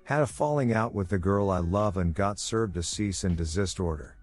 Had a falling out with the girl I love and got served a cease and desist order.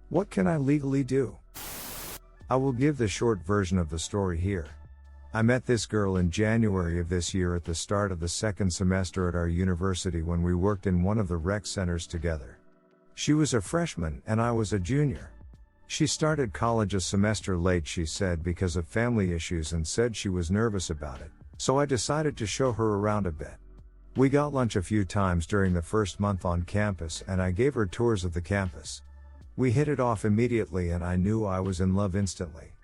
What can I legally do? I will give the short version of the story here. I met this girl in January of this year at the start of the second semester at our university when we worked in one of the rec centers together. She was a freshman and I was a junior. She started college a semester late, she said, because of family issues, and said she was nervous about it, so I decided to show her around a bit. We got lunch a few times during the first month on campus and I gave her tours of the campus. We hit it off immediately and I knew I was in love instantly.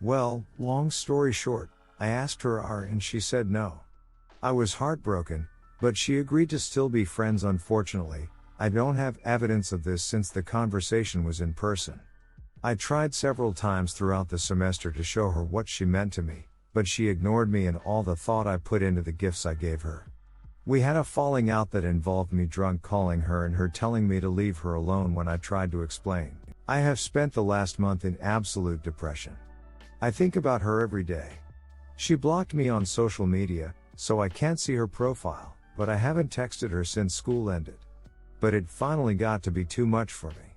Well, long story short, I asked her out and she said no. I was heartbroken, but she agreed to still be friends. Unfortunately, I don't have evidence of this since the conversation was in person. I tried several times throughout the semester to show her what she meant to me, but she ignored me and all the thought I put into the gifts I gave her. We had a falling out that involved me drunk calling her and her telling me to leave her alone when I tried to explain. I have spent the last month in absolute depression. I think about her every day. She blocked me on social media, so I can't see her profile, but I haven't texted her since school ended. But it finally got to be too much for me.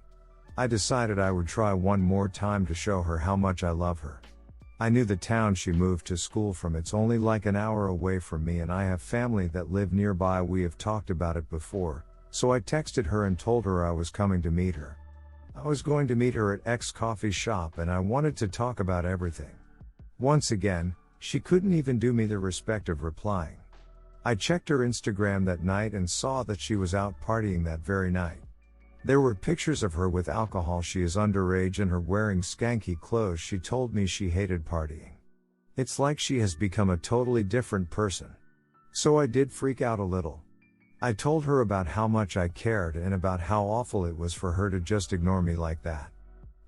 I decided I would try one more time to show her how much I love her. I knew the town she moved to school from, it's only like an hour away from me and I have family that live nearby. We have talked about it before, so I texted her and told her I was coming to meet her. I was going to meet her at X coffee shop and I wanted to talk about everything. Once again, she couldn't even do me the respect of replying. I checked her Instagram that night and saw that she was out partying that very night. There were pictures of her with alcohol. She is underage and her wearing skanky clothes. She told me she hated partying. It's like she has become a totally different person. So I did freak out a little. I told her about how much I cared and about how awful it was for her to just ignore me like that.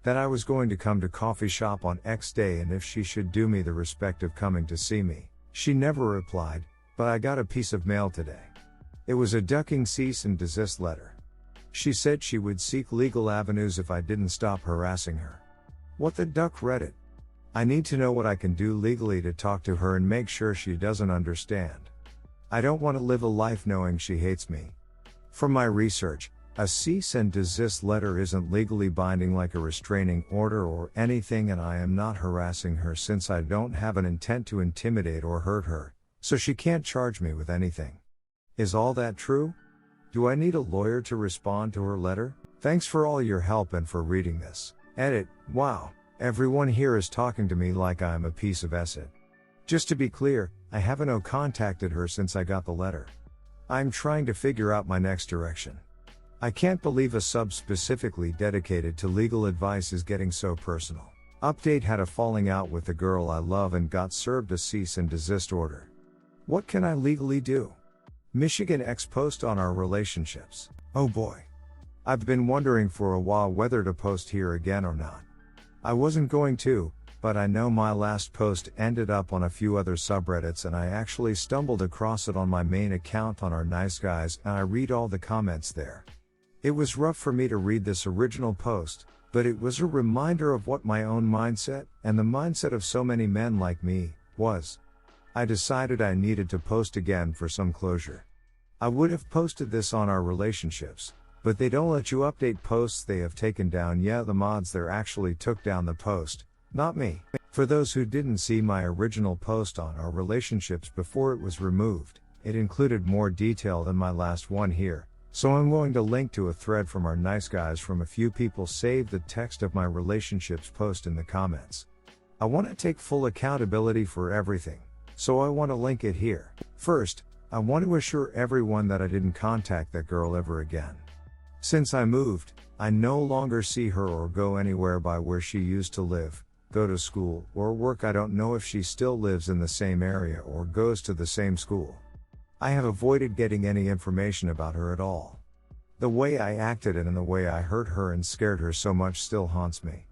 That I was going to come to coffee shop on X day and if she should do me the respect of coming to see me. She never replied, but I got a piece of mail today. It was a ducking cease and desist letter. She said she would seek legal avenues if I didn't stop harassing her. What the duck, read it. I need to know what I can do legally to talk to her and make sure she doesn't understand. I don't want to live a life knowing she hates me. From my research, a cease and desist letter isn't legally binding like a restraining order or anything, and I am not harassing her since I don't have an intent to intimidate or hurt her, so she can't charge me with anything. Is all that true? Do I need a lawyer to respond to her letter? Thanks for all your help and for reading this. Edit. Wow, everyone here is talking to me like I am a piece of acid. Just to be clear, I haven't contacted her since I got the letter. I'm trying to figure out my next direction. I can't believe a sub specifically dedicated to legal advice is getting so personal. Update: had a falling out with the girl I love and got served a cease and desist order. What can I legally do? Michigan X post on our relationships. Oh boy. I've been wondering for a while whether to post here again or not. I wasn't going to, but I know my last post ended up on a few other subreddits and I actually stumbled across it on my main account on our Nice Guys and I read all the comments there. It was rough for me to read this original post, but it was a reminder of what my own mindset, and the mindset of so many men like me, was. I decided I needed to post again for some closure. I would have posted this on our relationships, but they don't let you update posts they have taken down. Yeah, the mods there actually took down the post, not me. For those who didn't see my original post on our relationships before it was removed, it included more detail than my last one here, so I'm going to link to a thread from our Nice Guys from a few people saved the text of my relationships post in the comments. I want to take full accountability for everything, so I want to link it here. First, I want to assure everyone that I didn't contact that girl ever again. Since I moved, I no longer see her or go anywhere by where she used to live, go to school, or work. I don't know if she still lives in the same area or goes to the same school. I have avoided getting any information about her at all. The way I acted and the way I hurt her and scared her so much still haunts me.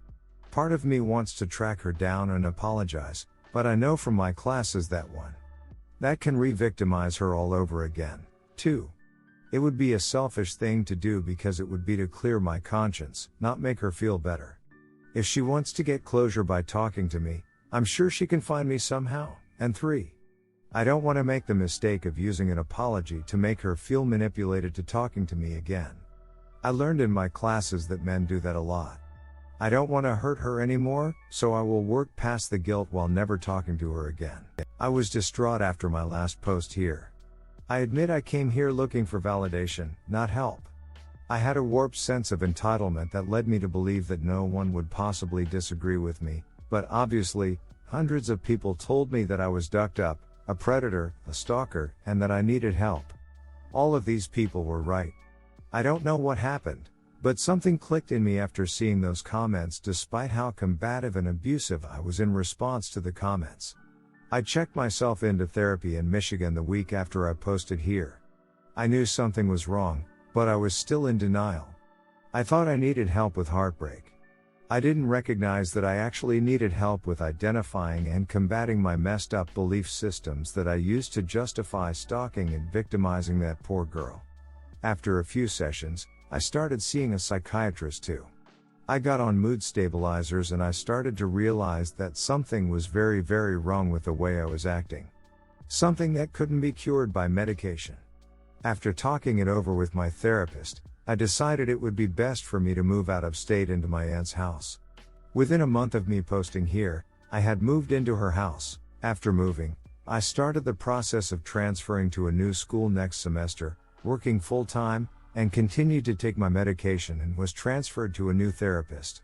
Part of me wants to track her down and apologize, but I know from my classes that can re-victimize her all over again. 2. It would be a selfish thing to do because it would be to clear my conscience, not make her feel better. If she wants to get closure by talking to me, I'm sure she can find me somehow. And 3. I don't want to make the mistake of using an apology to make her feel manipulated to talking to me again. I learned in my classes that men do that a lot. I don't want to hurt her anymore, so I will work past the guilt while never talking to her again. I was distraught after my last post here. I admit I came here looking for validation, not help. I had a warped sense of entitlement that led me to believe that no one would possibly disagree with me, but obviously, hundreds of people told me that I was ducked up, a predator, a stalker, and that I needed help. All of these people were right. I don't know what happened, but something clicked in me after seeing those comments despite how combative and abusive I was in response to the comments. I checked myself into therapy in Michigan the week after I posted here. I knew something was wrong, but I was still in denial. I thought I needed help with heartbreak. I didn't recognize that I actually needed help with identifying and combating my messed up belief systems that I used to justify stalking and victimizing that poor girl. After a few sessions, I started seeing a psychiatrist too. I got on mood stabilizers and I started to realize that something was very, very wrong with the way I was acting. Something that couldn't be cured by medication. After talking it over with my therapist, I decided it would be best for me to move out of state into my aunt's house. Within a month of me posting here, I had moved into her house. After moving, I started the process of transferring to a new school next semester, working full-time, and continued to take my medication and was transferred to a new therapist.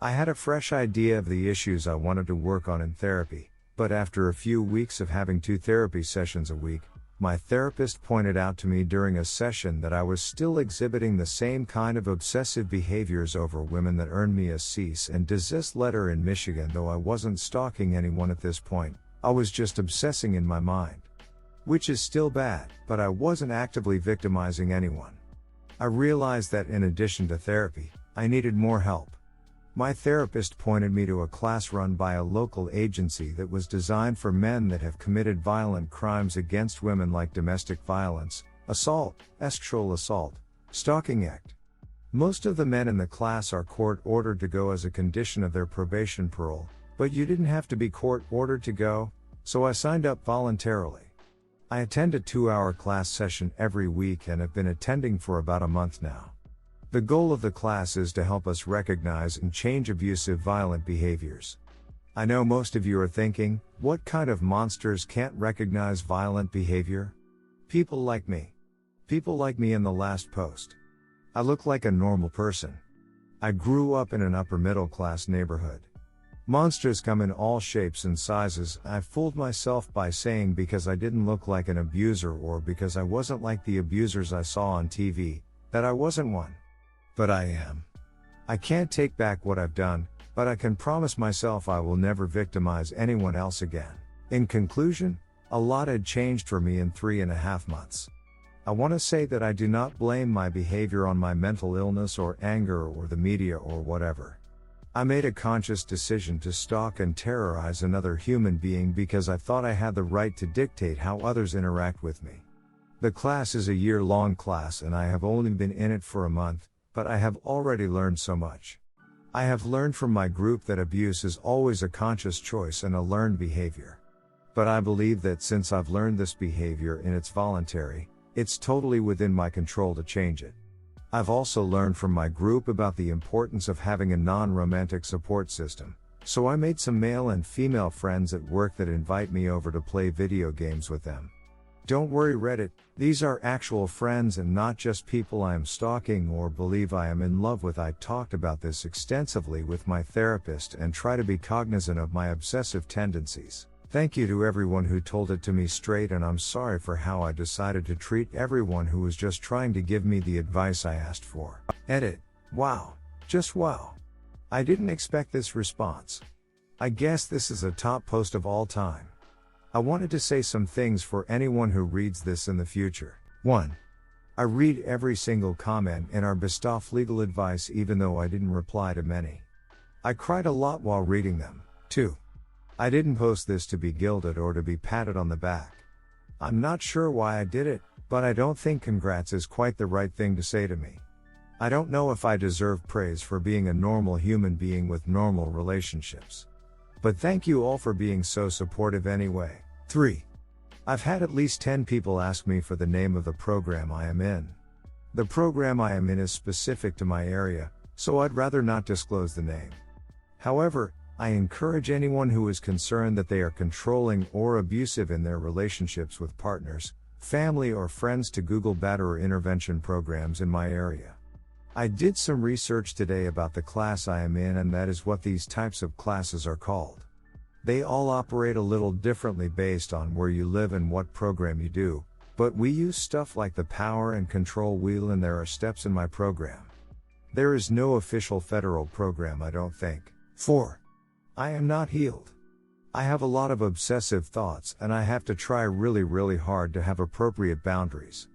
I had a fresh idea of the issues I wanted to work on in therapy, but after a few weeks of having 2 therapy sessions a week, my therapist pointed out to me during a session that I was still exhibiting the same kind of obsessive behaviors over women that earned me a cease and desist letter in Michigan. Though I wasn't stalking anyone at this point, I was just obsessing in my mind. Which is still bad, but I wasn't actively victimizing anyone. I realized that in addition to therapy, I needed more help. My therapist pointed me to a class run by a local agency that was designed for men that have committed violent crimes against women like domestic violence, assault, sexual assault, stalking act. Most of the men in the class are court-ordered to go as a condition of their probation parole, but you didn't have to be court-ordered to go, so I signed up voluntarily. I attend a 2-hour class session every week and have been attending for about a month now. The goal of the class is to help us recognize and change abusive, violent behaviors. I know most of you are thinking, what kind of monsters can't recognize violent behavior? People like me. People like me in the last post. I look like a normal person. I grew up in an upper middle class neighborhood. Monsters come in all shapes and sizes. I fooled myself by saying because I didn't look like an abuser or because I wasn't like the abusers I saw on TV, that I wasn't one. But I am. I can't take back what I've done, but I can promise myself I will never victimize anyone else again. In conclusion, a lot had changed for me in 3.5 months. I want to say that I do not blame my behavior on my mental illness or anger or the media or whatever. I made a conscious decision to stalk and terrorize another human being because I thought I had the right to dictate how others interact with me. The class is a year-long class and I have only been in it for a month, but I have already learned so much. I have learned from my group that abuse is always a conscious choice and a learned behavior. But I believe that since I've learned this behavior and it's voluntary, it's totally within my control to change it. I've also learned from my group about the importance of having a non-romantic support system, so I made some male and female friends at work that invite me over to play video games with them. Don't worry Reddit, these are actual friends and not just people I am stalking or believe I am in love with. I talked about this extensively with my therapist and try to be cognizant of my obsessive tendencies. Thank you to everyone who told it to me straight, and I'm sorry for how I decided to treat everyone who was just trying to give me the advice I asked for. Edit. Wow. Just wow. I didn't expect this response. I guess this is a top post of all time. I wanted to say some things for anyone who reads this in the future. 1. I read every single comment in our best of legal advice even though I didn't reply to many. I cried a lot while reading them. 2. I didn't post this to be gilded or to be patted on the back. I'm not sure why I did it, but I don't think congrats is quite the right thing to say to me. I don't know if I deserve praise for being a normal human being with normal relationships. But thank you all for being so supportive anyway. 3. I've had at least 10 people ask me for the name of the program I am in. The program I am in is specific to my area, so I'd rather not disclose the name. However, I encourage anyone who is concerned that they are controlling or abusive in their relationships with partners, family or friends to Google batterer intervention programs in my area. I did some research today about the class I am in, and that is what these types of classes are called. They all operate a little differently based on where you live and what program you do, but we use stuff like the power and control wheel, and there are steps in my program. There is no official federal program, I don't think. 4. I am not healed. I have a lot of obsessive thoughts, and I have to try really hard to have appropriate boundaries.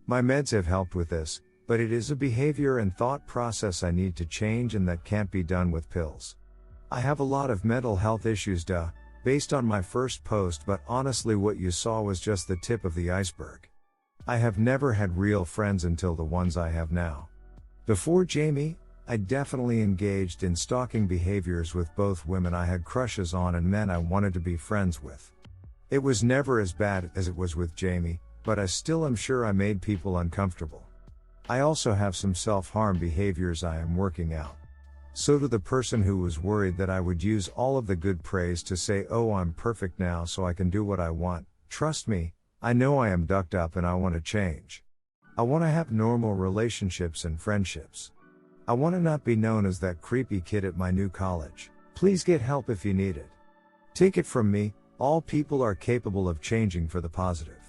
My meds have helped with this, but it is a behavior and thought process I need to change, and that can't be done with pills. I have a lot of mental health issues, based on my first post, but honestly what you saw was just the tip of the iceberg. I have never had real friends until the ones I have now. Before Jamie, I definitely engaged in stalking behaviors with both women I had crushes on and men I wanted to be friends with. It was never as bad as it was with Jamie, but I still am sure I made people uncomfortable. I also have some self-harm behaviors I am working out. So to the person who was worried that I would use all of the good praise to say, oh, I'm perfect now so I can do what I want, trust me, I know I am ducked up and I want to change. I want to have normal relationships and friendships. I want to not be known as that creepy kid at my new college. Please get help if you need it. Take it from me, all people are capable of changing for the positive.